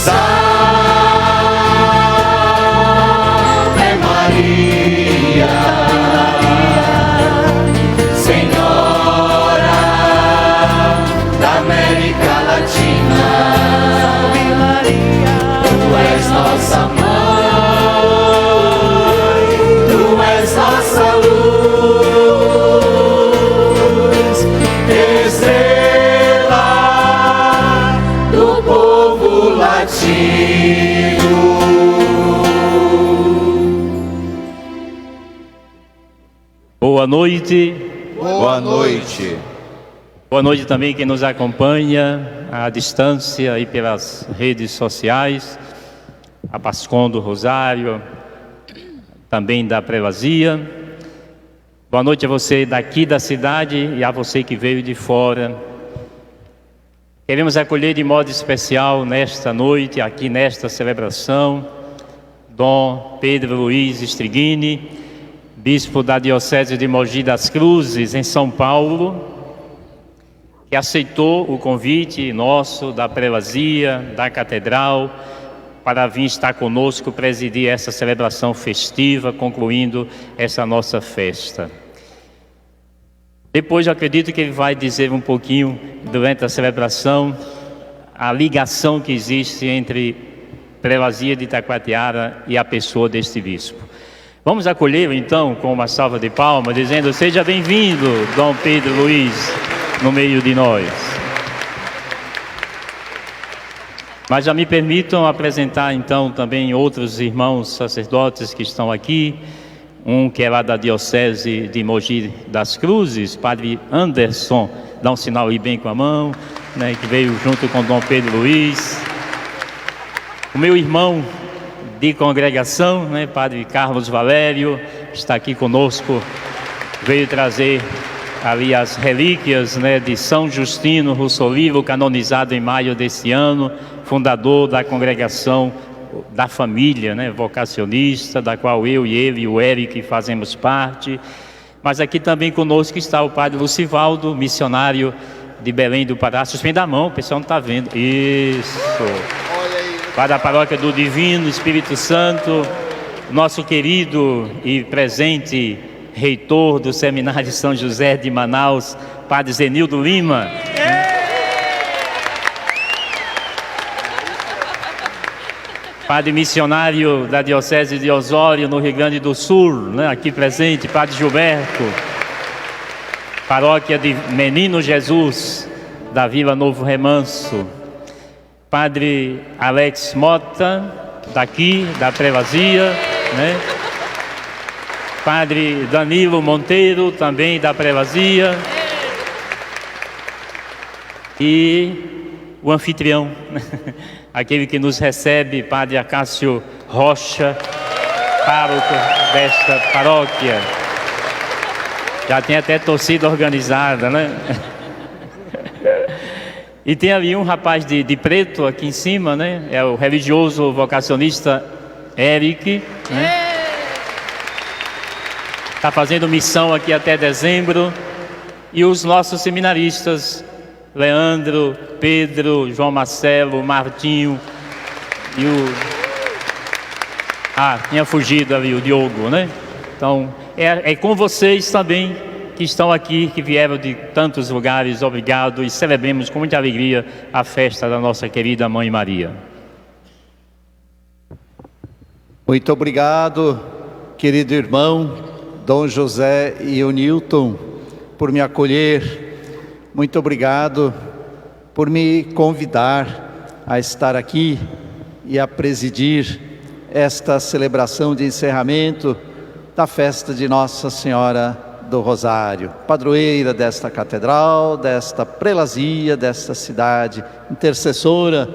Salve Maria, Senhora da América Latina. Salve Maria, Tu és nossa mãe, Tu és nossa luz, estrela do povo latino. Boa noite. Boa noite. Boa noite também quem nos acompanha à distância e pelas redes sociais, a Pascom do Rosário, também da Prelazia. Boa noite a você daqui da cidade e a você que veio de fora. Queremos acolher de modo especial nesta noite, aqui nesta celebração, Dom Pedro Luiz Strigini, bispo da Diocese de Mogi das Cruzes, em São Paulo, que aceitou o convite nosso da Prelazia, da Catedral, para vir estar conosco, presidir essa celebração festiva, concluindo essa nossa festa. Depois eu acredito que ele vai dizer um pouquinho, durante a celebração, a ligação que existe entre Prelazia de Itacoatiara e a pessoa deste bispo. Vamos acolhê-lo então com uma salva de palmas, dizendo: seja bem-vindo, Dom Pedro Luiz, no meio de nós. Mas já me permitam apresentar então também outros irmãos sacerdotes que estão aqui. Um que é lá da Diocese de Mogi das Cruzes, Padre Anderson, dá um sinal aí bem com a mão, né, que veio junto com Dom Pedro Luiz. O meu irmão de congregação, né, Padre Carlos Valério, está aqui conosco, veio trazer ali as relíquias, né, de São Justino Russolivo, canonizado em maio desse ano, fundador da congregação da família, né, vocacionista, da qual eu e ele e o Eric fazemos parte. Mas aqui também conosco está o Padre Lucivaldo, missionário de Belém do Pará. Suspenda a mão, o pessoal não está vendo. Isso. Padre da Paróquia do Divino Espírito Santo, nosso querido e presente reitor do Seminário São José de Manaus, Padre Zenildo Lima. Padre missionário da Diocese de Osório, no Rio Grande do Sul, né, aqui presente, Padre Gilberto. Paróquia de Menino Jesus, da Vila Novo Remanso. Padre Alex Mota, daqui, da Prelazia, né? Padre Danilo Monteiro, também da Prelazia. E o anfitrião, aquele que nos recebe, Padre Acácio Rocha, pároco desta paróquia. Já tem até torcida organizada, né? E tem ali um rapaz de preto aqui em cima, né? É o religioso vocacionista Eric, né? Está fazendo missão aqui até dezembro. E os nossos seminaristas, Leandro, Pedro, João Marcelo, Martinho e o... tinha fugido ali o Diogo, né? Então, é com vocês também que estão aqui, que vieram de tantos lugares. Obrigado e celebremos com muita alegria a festa da nossa querida Mãe Maria. Muito obrigado, querido irmão Dom José e o Newton, por me acolher. Muito obrigado por me convidar a estar aqui e a presidir esta celebração de encerramento da festa de Nossa Senhora do Rosário, padroeira desta catedral, desta prelazia, desta cidade, intercessora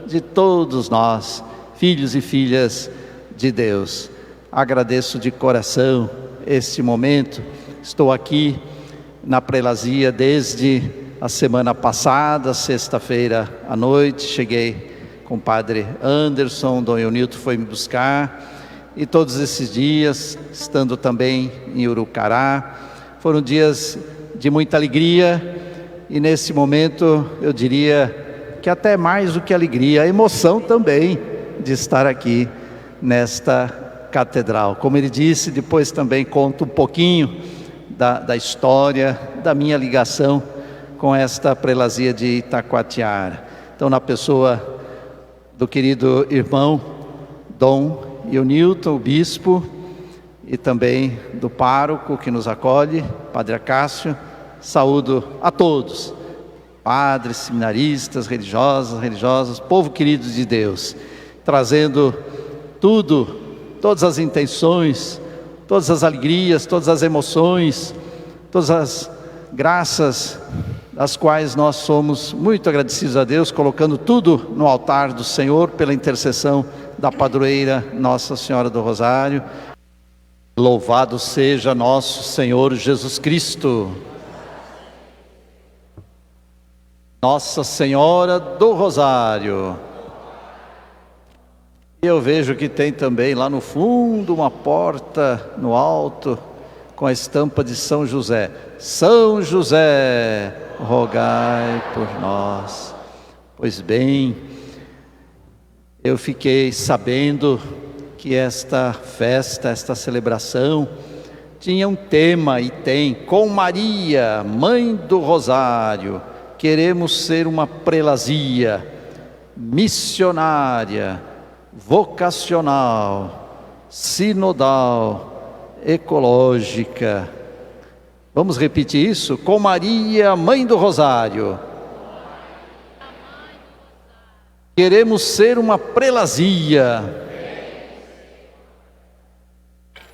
de todos nós, filhos e filhas de Deus. Agradeço de coração este momento. Estou aqui na prelazia desde a semana passada, sexta-feira à noite. Cheguei com o Padre Anderson, Dom Eunilton foi me buscar, e todos esses dias, estando também em Urucará, foram dias de muita alegria, e nesse momento eu diria que até mais do que alegria, a emoção também de estar aqui nesta catedral. Como ele disse, depois também conto um pouquinho da história, da minha ligação com esta prelazia de Itacoatiara. Então, na pessoa do querido irmão Dom Eunilton, o bispo, e também do pároco que nos acolhe, Padre Acácio, saúdo a todos, padres, seminaristas, religiosas, povo querido de Deus, trazendo todas as intenções, todas as alegrias, todas as emoções, todas as graças, das quais nós somos muito agradecidos a Deus, colocando tudo no altar do Senhor, pela intercessão da padroeira Nossa Senhora do Rosário. Louvado seja nosso Senhor Jesus Cristo. Nossa Senhora do Rosário. Eu vejo que tem também lá no fundo uma porta no alto com a estampa de São José. São José, rogai por nós. Pois bem, eu fiquei sabendo que esta festa, esta celebração, tinha um tema e tem: com Maria, Mãe do Rosário, queremos ser uma prelazia missionária, vocacional, sinodal, ecológica. Vamos repetir isso? Com Maria, Mãe do Rosário, queremos ser uma prelazia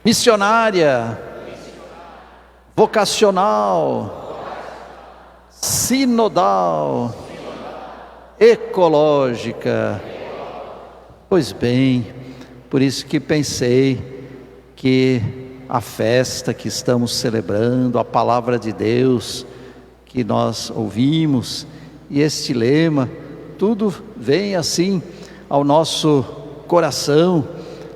missionária, vocacional, sinodal, ecológica. Pois bem, por isso que pensei que a festa que estamos celebrando, a palavra de Deus que nós ouvimos, e este lema, tudo vem assim ao nosso coração,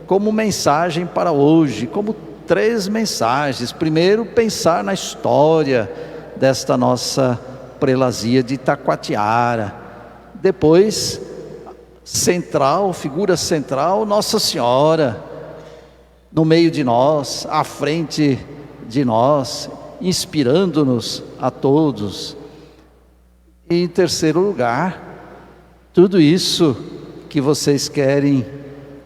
como mensagem para hoje, como 3 mensagens. Primeiro, pensar na história desta nossa prelazia de Itacoatiara. Depois, figura central, Nossa Senhora, no meio de nós, à frente de nós, inspirando-nos a todos. E em terceiro lugar, tudo isso que vocês querem,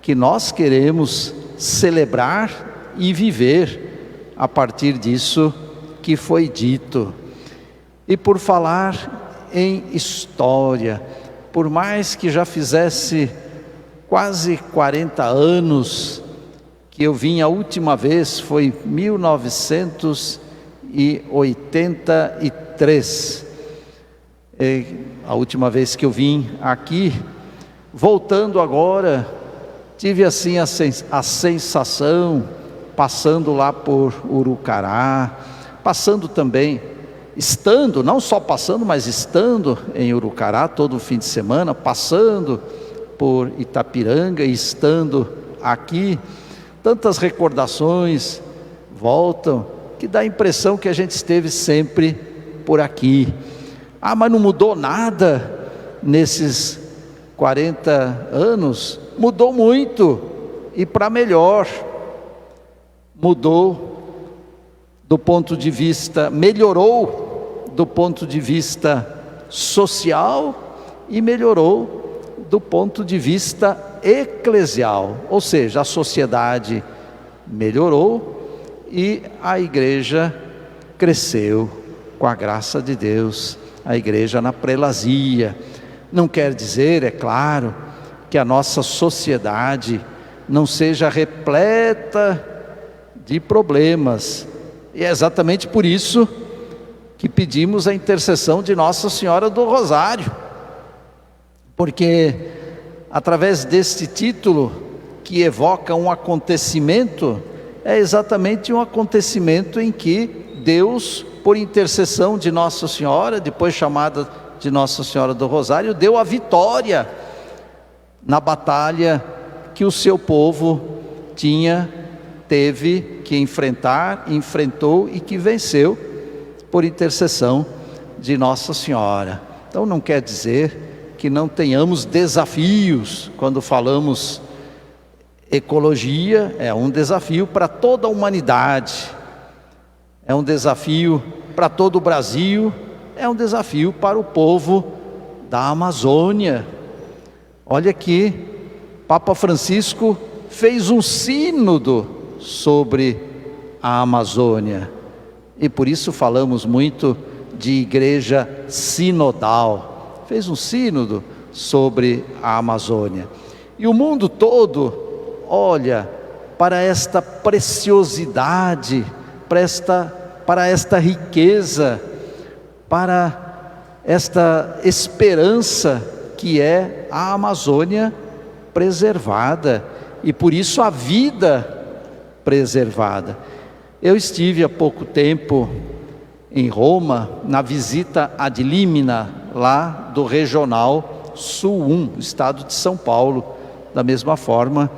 que nós queremos celebrar e viver a partir disso que foi dito. E por falar em história, por mais que já fizesse quase 40 anos que eu vim a última vez, foi 1983, a última vez que eu vim aqui. Voltando agora, tive assim a sensação, passando lá por Urucará, passando também, estando, não só passando, mas estando em Urucará todo fim de semana, passando por Itapiranga e estando aqui, tantas recordações voltam, que dá a impressão que a gente esteve sempre por aqui. Ah, mas não mudou nada nesses 40 anos? Mudou muito, e para melhor. Mudou do ponto de vista, melhorou do ponto de vista social e melhorou do ponto de vista eclesial, ou seja, a sociedade melhorou e a igreja cresceu com a graça de Deus, a igreja na prelazia. Não quer dizer, é claro, que a nossa sociedade não seja repleta de problemas, e é exatamente por isso que pedimos a intercessão de Nossa Senhora do Rosário, porque através deste título que evoca um acontecimento, é exatamente um acontecimento em que Deus, por intercessão de Nossa Senhora, depois chamada de Nossa Senhora do Rosário, deu a vitória na batalha que o seu povo teve que enfrentar, enfrentou e que venceu por intercessão de Nossa Senhora. Então não quer dizer que não tenhamos desafios. Quando falamos ecologia, é um desafio para toda a humanidade, é um desafio para todo o Brasil, é um desafio para o povo da Amazônia. Olha aqui, Papa Francisco fez um sínodo sobre a Amazônia, e por isso falamos muito de igreja sinodal. Fez um sínodo sobre a Amazônia, e o mundo todo olha para esta preciosidade, para esta riqueza, para esta esperança que é a Amazônia preservada, e por isso a vida preservada. Eu estive há pouco tempo em Roma, na visita ad limina, lá do Regional Sul 1, estado de São Paulo, da mesma forma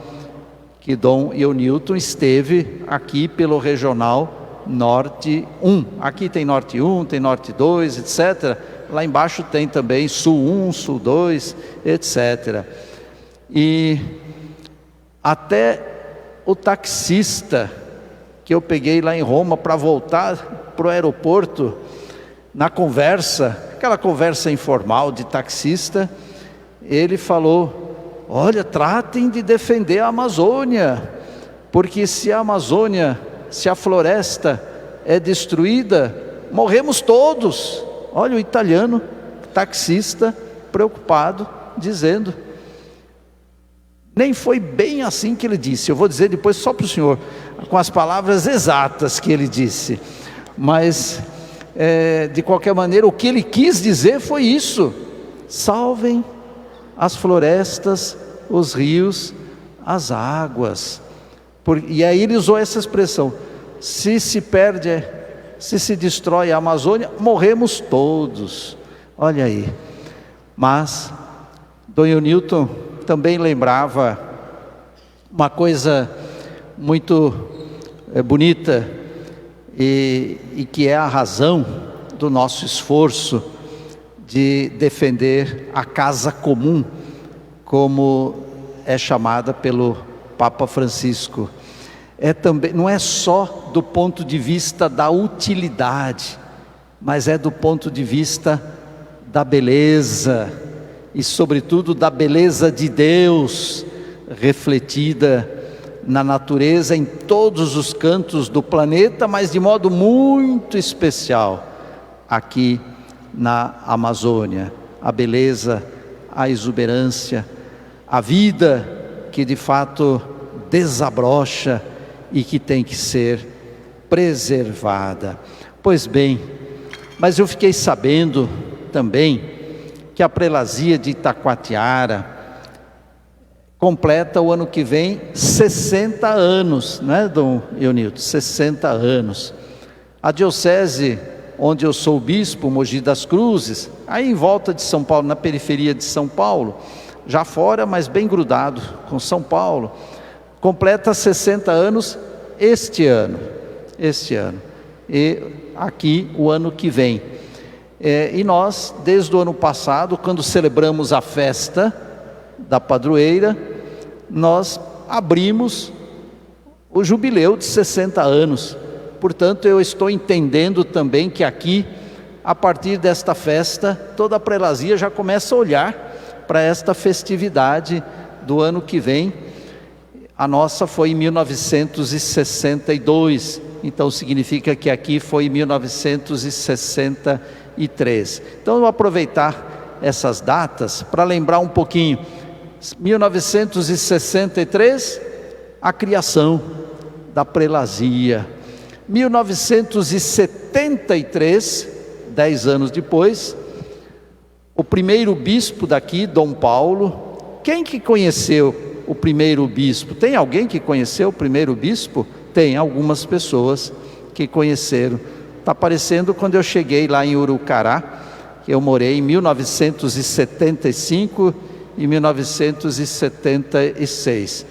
que Dom Eunilton esteve aqui pelo Regional Norte 1. Aqui tem Norte 1, tem Norte 2, etc. Lá embaixo tem também Sul 1, Sul 2, etc. E até o taxista que eu peguei lá em Roma para voltar para o aeroporto, na conversa, aquela conversa informal de taxista, ele falou: olha, tratem de defender a Amazônia, porque se a Amazônia, se a floresta é destruída, morremos todos. Olha o italiano, taxista, preocupado, dizendo. Nem foi bem assim que ele disse, eu vou dizer depois só para o senhor, com as palavras exatas que ele disse, mas de qualquer maneira o que ele quis dizer foi isso: salvem as florestas, os rios, as águas. E aí ele usou essa expressão: se se destrói a Amazônia, morremos todos. Olha aí. Mas Dom Eunilton também lembrava uma coisa muito bonita, e que é a razão do nosso esforço de defender a casa comum, como é chamada pelo Papa Francisco. Também, não é só do ponto de vista da utilidade, mas é do ponto de vista da beleza, e sobretudo da beleza de Deus, refletida na natureza em todos os cantos do planeta, mas de modo muito especial aqui na Amazônia. A beleza, a exuberância, a vida que de fato desabrocha e que tem que ser preservada. Pois bem, mas eu fiquei sabendo também que a prelazia de Itacoatiara completa o ano que vem 60 anos, né, Dom Eunilton? 60 anos. A diocese onde eu sou bispo, Mogi das Cruzes, aí em volta de São Paulo, na periferia de São Paulo, já fora, mas bem grudado com São Paulo, completa 60 anos este ano, e aqui o ano que vem. E nós, desde o ano passado, quando celebramos a festa da padroeira, nós abrimos o jubileu de 60 anos. Portanto, eu estou entendendo também que aqui, a partir desta festa, toda a prelazia já começa a olhar para esta festividade do ano que vem. A nossa foi em 1962, então significa que aqui foi em 1963. Então, eu vou aproveitar essas datas para lembrar um pouquinho. 1963, a criação da prelazia. 1973, 10 anos depois, o primeiro bispo daqui, Dom Paulo. Quem que conheceu o primeiro bispo? Tem alguém que conheceu o primeiro bispo? Tem algumas pessoas que conheceram. Está aparecendo quando eu cheguei lá em Urucará, que eu morei em 1975 e 1976.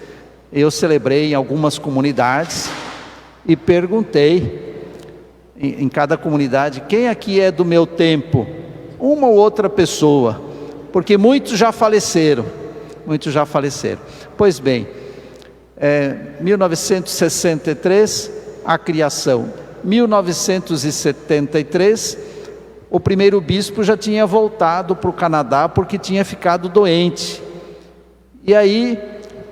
Eu celebrei em algumas comunidades e perguntei em cada comunidade: quem aqui é do meu tempo? Uma ou outra pessoa, porque muitos já faleceram, Pois bem, 1963, a criação. 1973, o primeiro bispo já tinha voltado para o Canadá porque tinha ficado doente. E aí,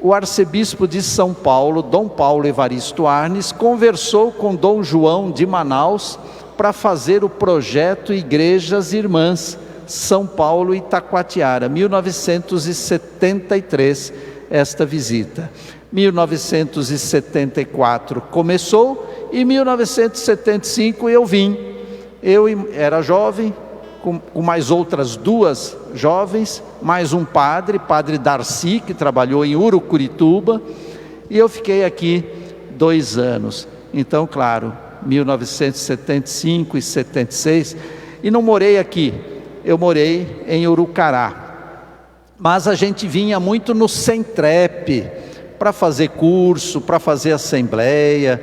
o arcebispo de São Paulo, Dom Paulo Evaristo Arnes, conversou com Dom João de Manaus para fazer o projeto Igrejas Irmãs, São Paulo e Itacoatiara, 1973, esta visita. 1974 começou e 1975 eu vim. Eu era jovem, com mais outras duas jovens, mais um padre, Padre Darcy, que trabalhou em Urucurituba, e eu fiquei aqui 2 anos. Então, claro, 1975 e 76, e não morei aqui, eu morei em Urucará. Mas a gente vinha muito no Centrep, para fazer curso, para fazer assembleia,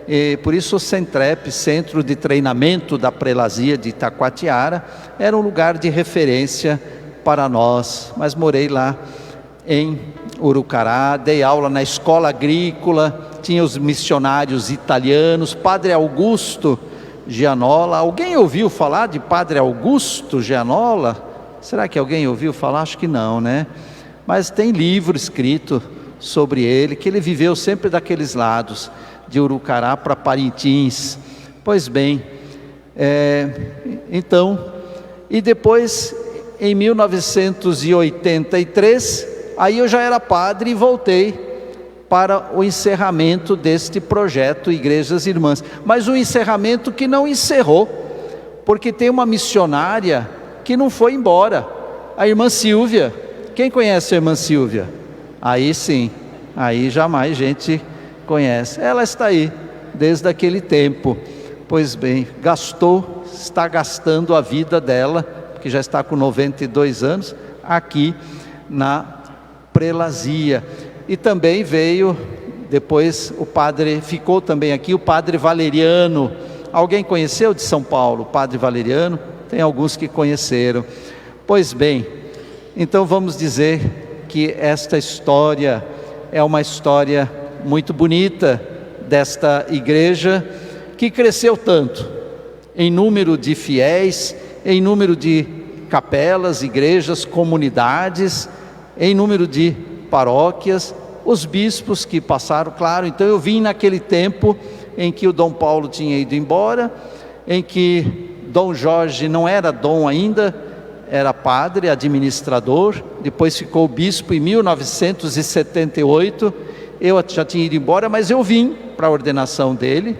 e por isso o Centrep, Centro de Treinamento da Prelazia de Itacoatiara, era um lugar de referência para nós. Mas morei lá em Urucará, dei aula na escola agrícola, tinha os missionários italianos, Padre Augusto Gianola. Alguém ouviu falar de Padre Augusto Gianola? Será que alguém ouviu falar? Acho que não, né? Mas tem livro escrito sobre ele, que ele viveu sempre daqueles lados, de Urucará para Parintins. Pois bem, então, e depois, em 1983, aí eu já era padre e voltei para o encerramento deste projeto Igrejas Irmãs. Mas um encerramento que não encerrou, porque tem uma missionária que não foi embora, a irmã Silvia. Quem conhece a irmã Silvia? Aí sim, aí jamais gente conhece. Ela está aí desde aquele tempo. Pois bem, está gastando a vida dela, que já está com 92 anos, aqui na prelazia. E também veio, depois o padre, ficou também aqui o Padre Valeriano. Alguém conheceu de São Paulo o Padre Valeriano? Tem alguns que conheceram. Pois bem, então vamos dizer que esta história é uma história muito bonita desta igreja, que cresceu tanto em número de fiéis, em número de capelas, igrejas, comunidades, em número de paróquias, os bispos que passaram, claro. Então eu vim naquele tempo em que o Dom Paulo tinha ido embora, em que Dom Jorge não era dom ainda, era padre, administrador, depois ficou bispo em 1978, eu já tinha ido embora, mas eu vim para a ordenação dele.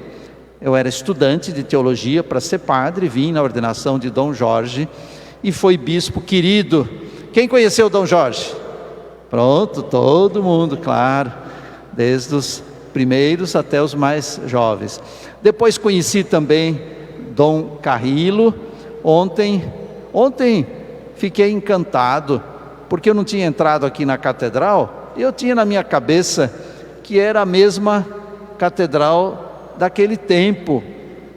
Eu era estudante de teologia para ser padre, vim na ordenação de Dom Jorge, e foi bispo querido. Quem conheceu Dom Jorge? Pronto, todo mundo, claro, desde os primeiros até os mais jovens. Depois conheci também Dom Carrilo. Ontem fiquei encantado, porque eu não tinha entrado aqui na catedral, e eu tinha na minha cabeça que era a mesma catedral daquele tempo,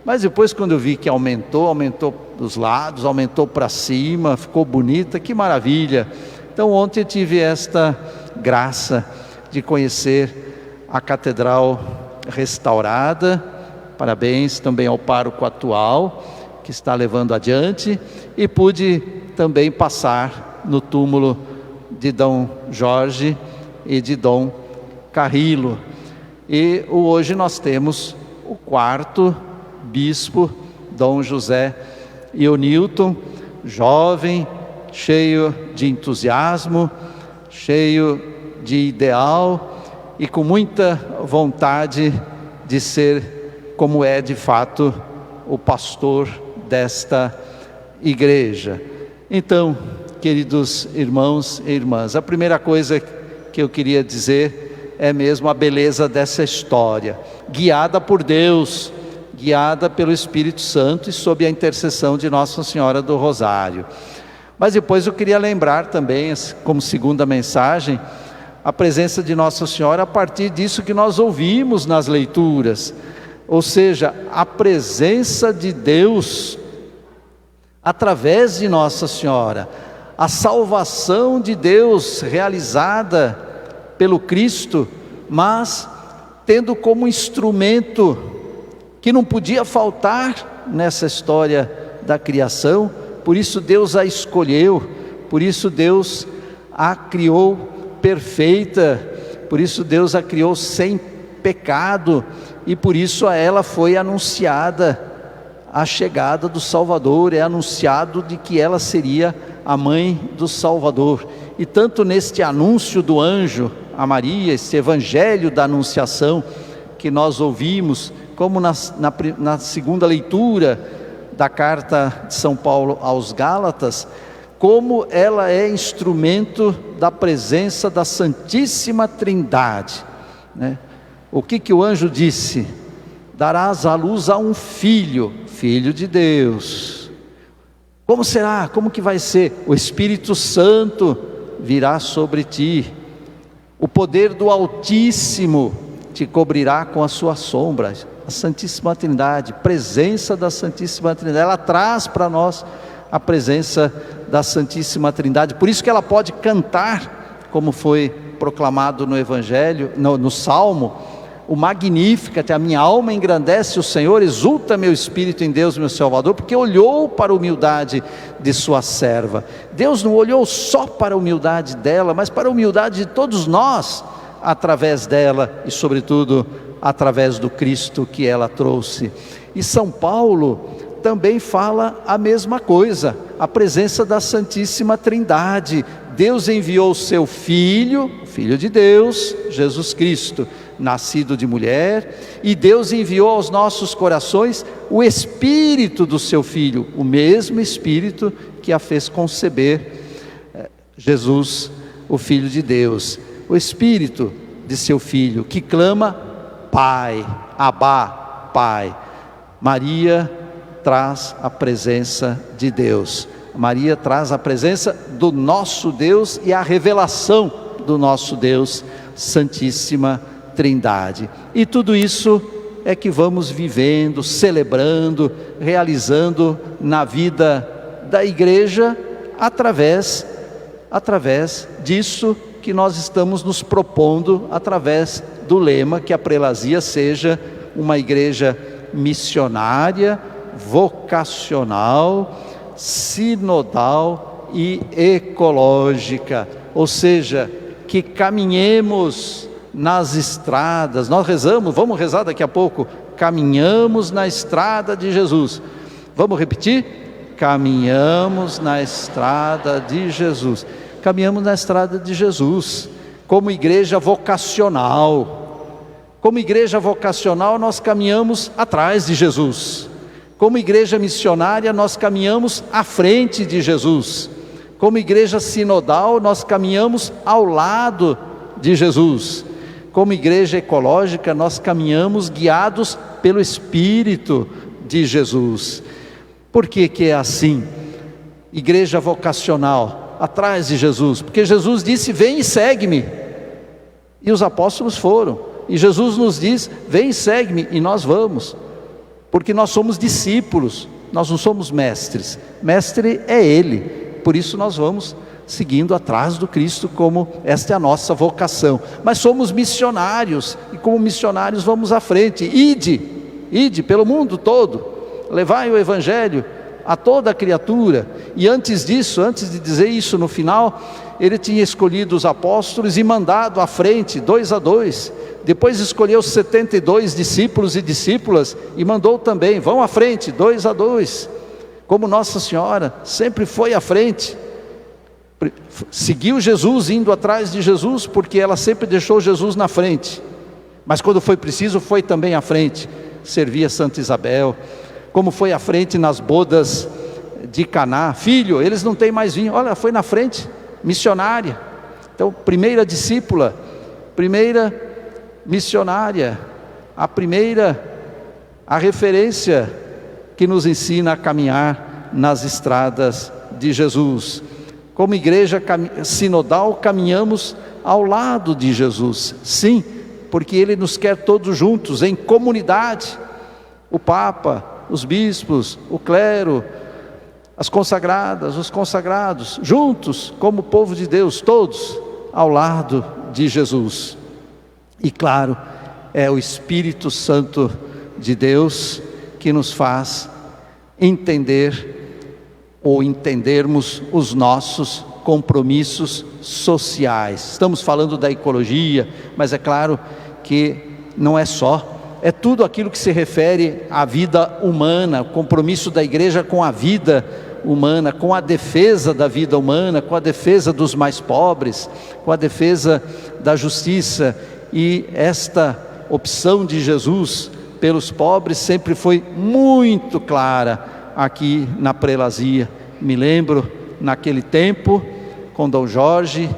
mas depois quando eu vi que aumentou dos lados, aumentou para cima, ficou bonita, que maravilha. Então ontem eu tive esta graça de conhecer a catedral restaurada. Parabéns também ao pároco atual, que está levando adiante, e pude também passar no túmulo de Dom Jorge e de Dom Carrilo. E hoje nós temos o 4º bispo, Dom José Ionilton, jovem, cheio de entusiasmo, cheio de ideal e com muita vontade de ser, como é de fato, o pastor desta igreja. Então, queridos irmãos e irmãs, a primeira coisa que eu queria dizer é mesmo a beleza dessa história, guiada por Deus, guiada pelo Espírito Santo e sob a intercessão de Nossa Senhora do Rosário. Mas depois eu queria lembrar também, como segunda mensagem, a presença de Nossa Senhora a partir disso que nós ouvimos nas leituras, ou seja, a presença de Deus através de Nossa Senhora, a salvação de Deus realizada pelo Cristo, mas tendo como instrumento que não podia faltar nessa história da criação. Por isso Deus a escolheu, por isso Deus a criou perfeita, por isso Deus a criou sem pecado, e por isso a ela foi anunciada a chegada do Salvador, é anunciado de que ela seria a mãe do Salvador. E tanto neste anúncio do anjo a Maria, esse evangelho da anunciação que nós ouvimos, como na segunda leitura da carta de São Paulo aos Gálatas, como ela é instrumento da presença da Santíssima Trindade, né? O que o anjo disse? Darás à luz a um filho, filho de Deus. Como será? Como que vai ser? O Espírito Santo virá sobre ti, o poder do Altíssimo te cobrirá com a sua sombra. A Santíssima Trindade, presença da Santíssima Trindade, ela traz para nós a presença da Santíssima Trindade. Por isso que ela pode cantar, como foi proclamado no Evangelho, no Salmo, o Magnificat, a minha alma engrandece o Senhor, exulta meu espírito em Deus meu Salvador, porque olhou para a humildade de sua serva. Deus não olhou só para a humildade dela, mas para a humildade de todos nós, através dela e sobretudo através do Cristo que ela trouxe. E São Paulo também fala a mesma coisa, a presença da Santíssima Trindade. Deus enviou o seu Filho, Filho de Deus, Jesus Cristo, nascido de mulher, e Deus enviou aos nossos corações o Espírito do seu Filho, o mesmo Espírito que a fez conceber Jesus, o Filho de Deus, o Espírito de seu Filho, que clama Pai, Abá, Pai. Maria traz a presença de Deus, Maria traz a presença do nosso Deus e a revelação do nosso Deus, Santíssima Trindade. E tudo isso é que vamos vivendo, celebrando, realizando na vida da igreja, através disso que nós estamos nos propondo, através do lema que a prelazia seja uma igreja missionária, vocacional, sinodal e ecológica, ou seja, que caminhemos nas estradas. Nós rezamos, vamos rezar daqui a pouco, caminhamos na estrada de Jesus. Vamos repetir? Caminhamos na estrada de Jesus. Caminhamos na estrada de Jesus, como igreja vocacional. Como igreja vocacional nós caminhamos atrás de Jesus. Como igreja missionária nós caminhamos à frente de Jesus. Como igreja sinodal nós caminhamos ao lado de Jesus. Como igreja ecológica nós caminhamos guiados pelo Espírito de Jesus. Por que é assim? Igreja vocacional, atrás de Jesus, porque Jesus disse: vem e segue-me, e os apóstolos foram, e Jesus nos diz: vem e segue-me, e nós vamos, porque nós somos discípulos, nós não somos mestres, mestre é Ele, por isso nós vamos seguindo atrás do Cristo, como esta é a nossa vocação. Mas somos missionários, e como missionários vamos à frente. Ide pelo mundo todo, levai o Evangelho a toda a criatura. E antes disso, antes de dizer isso no final, ele tinha escolhido os apóstolos e mandado à frente, 2 a 2, depois escolheu 72 discípulos e discípulas, e mandou também, vão à frente, 2 a 2, como Nossa Senhora sempre foi à frente, seguiu Jesus, indo atrás de Jesus, porque ela sempre deixou Jesus na frente, mas quando foi preciso, foi também à frente, servia Santa Isabel, como foi à frente nas bodas de Caná. Filho, eles não têm mais vinho, olha, foi na frente, missionária. Então, primeira discípula, primeira missionária, a referência que nos ensina a caminhar nas estradas de Jesus. Como igreja sinodal, caminhamos ao lado de Jesus, sim, porque Ele nos quer todos juntos, em comunidade, o Papa, os bispos, o clero, as consagradas, os consagrados, juntos, como povo de Deus, todos ao lado de Jesus. E claro, é o Espírito Santo de Deus que nos faz entender ou entendermos os nossos compromissos sociais. Estamos falando da ecologia, mas é claro que não é só. É tudo aquilo que se refere à vida humana, o compromisso da igreja com a vida humana, com a defesa da vida humana, com a defesa dos mais pobres, com a defesa da justiça. E esta opção de Jesus pelos pobres sempre foi muito clara aqui na prelazia. Me lembro naquele tempo com Dom Jorge,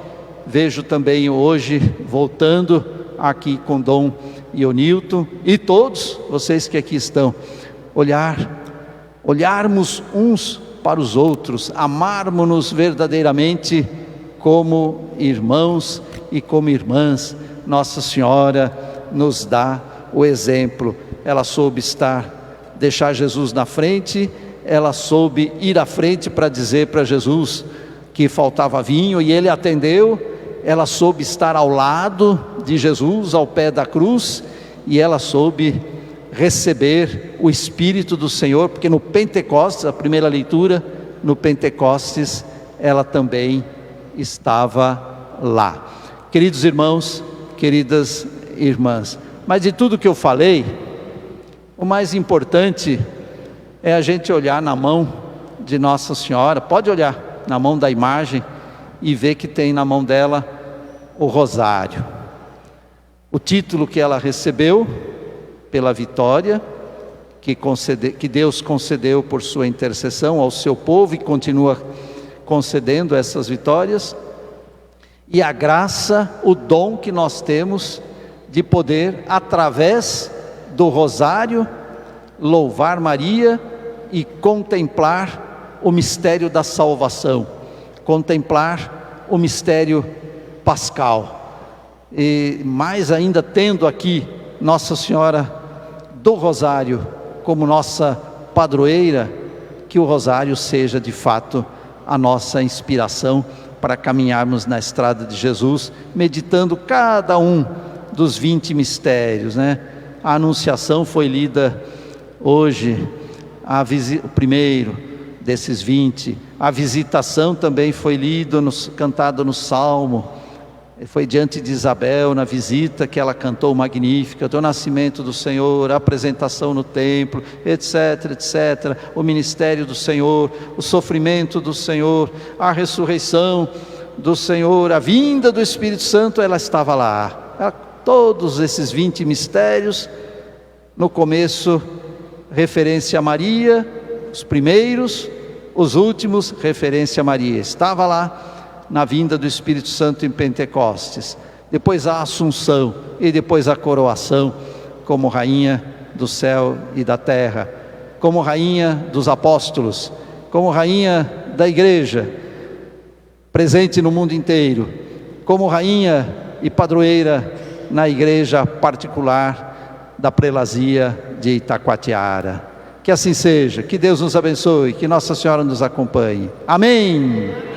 vejo também hoje voltando aqui com Dom Ionilton e todos vocês que aqui estão, olharmos uns para os outros, amarmos-nos verdadeiramente como irmãos e como irmãs. Nossa Senhora nos dá o exemplo. Ela soube deixar Jesus na frente, ela soube ir à frente para dizer para Jesus que faltava vinho e ele atendeu. Ela soube estar ao lado de Jesus, ao pé da cruz, e ela soube receber o Espírito do Senhor, porque no Pentecostes, a primeira leitura, no Pentecostes, ela também estava lá. Queridos irmãos, queridas irmãs, mas de tudo que eu falei, o mais importante é a gente olhar na mão de Nossa Senhora. Pode olhar na mão da imagem e ver que tem na mão dela o rosário, o título que ela recebeu pela vitória que Deus concedeu por sua intercessão ao seu povo e continua concedendo essas vitórias, e a graça, o dom que nós temos de poder, através do rosário, louvar Maria e contemplar o mistério da salvação, contemplar o mistério pascal. E mais ainda, tendo aqui Nossa Senhora do Rosário como nossa padroeira, que o rosário seja de fato a nossa inspiração para caminharmos na estrada de Jesus, meditando cada um dos 20 mistérios, né? A Anunciação foi lida hoje, o primeiro desses 20, a Visitação também foi lido, cantado no Salmo, foi diante de Isabel, na visita que ela cantou magnífica, do nascimento do Senhor, a apresentação no templo, etc, etc, o ministério do Senhor, o sofrimento do Senhor, a ressurreição do Senhor, a vinda do Espírito Santo, ela estava lá. Todos esses 20 mistérios, no começo, referência a Maria, os primeiros, os últimos, referência a Maria, estava lá na vinda do Espírito Santo em Pentecostes, depois a Assunção e depois a coroação como rainha do céu e da terra, como rainha dos apóstolos, como rainha da igreja, presente no mundo inteiro, como rainha e padroeira na igreja particular da prelazia de Itacoatiara. Que assim seja, que Deus nos abençoe, que Nossa Senhora nos acompanhe. Amém!